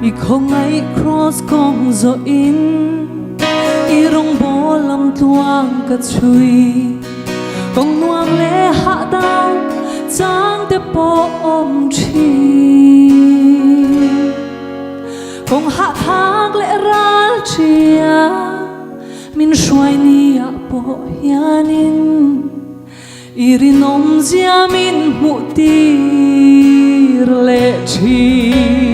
i không ai cross con zo in i rong bo lam tuang ka chui con nuang le hạ tao chang te po om chi con hạ thác lệ ra chia min xoay ni a po hianin irinom zia min mutir le chi